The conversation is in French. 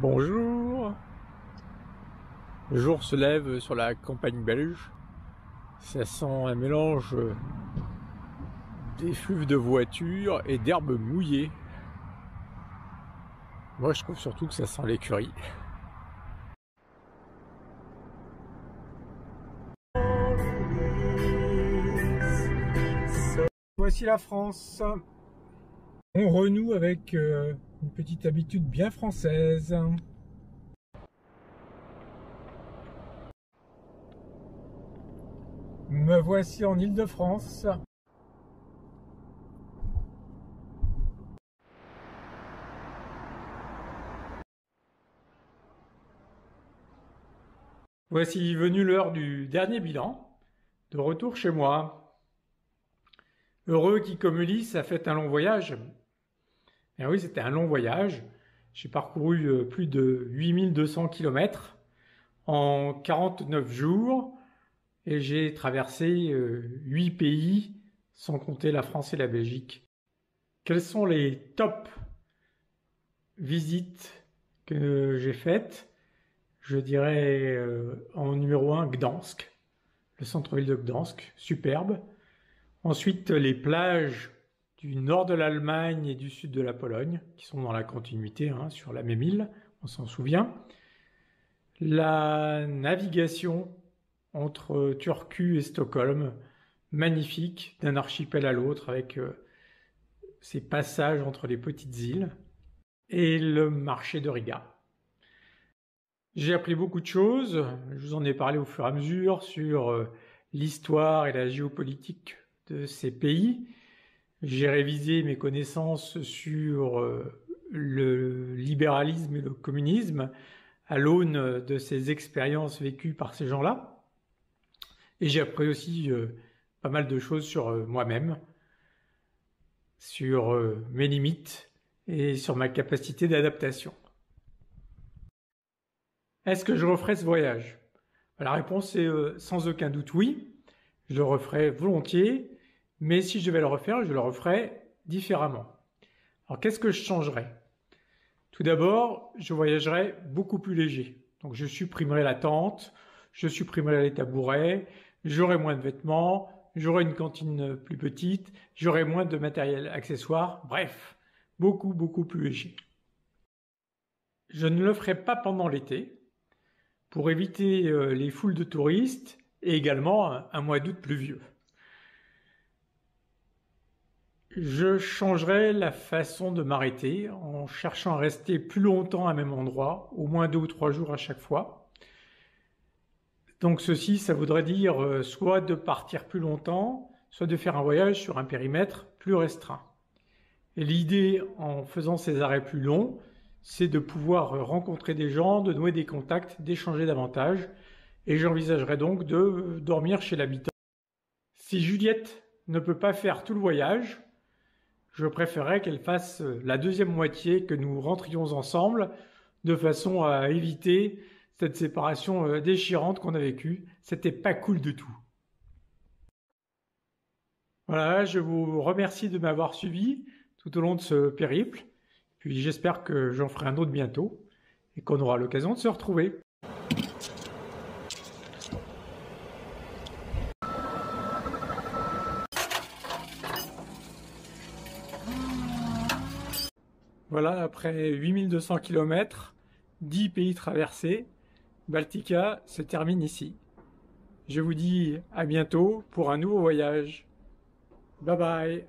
Bonjour. Le jour se lève sur la campagne belge. Ça sent un mélange d'effluves de voitures et d'herbes mouillées. Moi, je trouve surtout que ça sent l'écurie. Voici la France. On renoue avec une petite habitude bien française. Me voici en Île-de-France. Voici venue l'heure du dernier bilan. De retour chez moi. Heureux qui, comme Ulysse, a fait un long voyage. Et oui, c'était un long voyage. J'ai parcouru plus de 8200 km en 49 jours et j'ai traversé 8 pays, sans compter la France et la Belgique. Quelles sont les top visites que j'ai faites? Je dirais en numéro 1, Gdansk, le centre-ville de Gdansk, superbe. Ensuite, les plages du nord de l'Allemagne et du sud de la Pologne, qui sont dans la continuité, sur la même île, on s'en souvient. La navigation entre Turku et Stockholm, magnifique, d'un archipel à l'autre, avec ces passages entre les petites îles. Et le marché de Riga. J'ai appris beaucoup de choses, je vous en ai parlé au fur et à mesure sur l'histoire et la géopolitique de ces pays. J'ai révisé mes connaissances sur le libéralisme et le communisme à l'aune de ces expériences vécues par ces gens-là. Et j'ai appris aussi pas mal de choses sur moi-même, sur mes limites et sur ma capacité d'adaptation. Est-ce que je referai ce voyage? La réponse est sans aucun doute oui. Je le referai volontiers, mais si je devais le refaire, je le referais différemment. Alors qu'est-ce que je changerais? Tout d'abord, je voyagerais beaucoup plus léger. Donc je supprimerais la tente, je supprimerais les tabourets, j'aurais moins de vêtements, j'aurais une cantine plus petite, j'aurais moins de matériel accessoire, bref, beaucoup plus léger. Je ne le ferai pas pendant l'été, pour éviter les foules de touristes et également un mois d'août pluvieux. Je changerai la façon de m'arrêter en cherchant à rester plus longtemps à un même endroit, au moins 2 ou 3 jours à chaque fois. Donc ceci, ça voudrait dire soit de partir plus longtemps, soit de faire un voyage sur un périmètre plus restreint. Et l'idée en faisant ces arrêts plus longs, c'est de pouvoir rencontrer des gens, de nouer des contacts, d'échanger davantage. Et j'envisagerais donc de dormir chez l'habitant. Si Juliette ne peut pas faire tout le voyage, je préférerais qu'elle fasse la deuxième moitié, que nous rentrions ensemble, de façon à éviter cette séparation déchirante qu'on a vécue. C'était pas cool du tout. Voilà, je vous remercie de m'avoir suivi tout au long de ce périple. Puis j'espère que j'en ferai un autre bientôt et qu'on aura l'occasion de se retrouver. Voilà, après 8200 km, 10 pays traversés, Baltica se termine ici. Je vous dis à bientôt pour un nouveau voyage. Bye bye.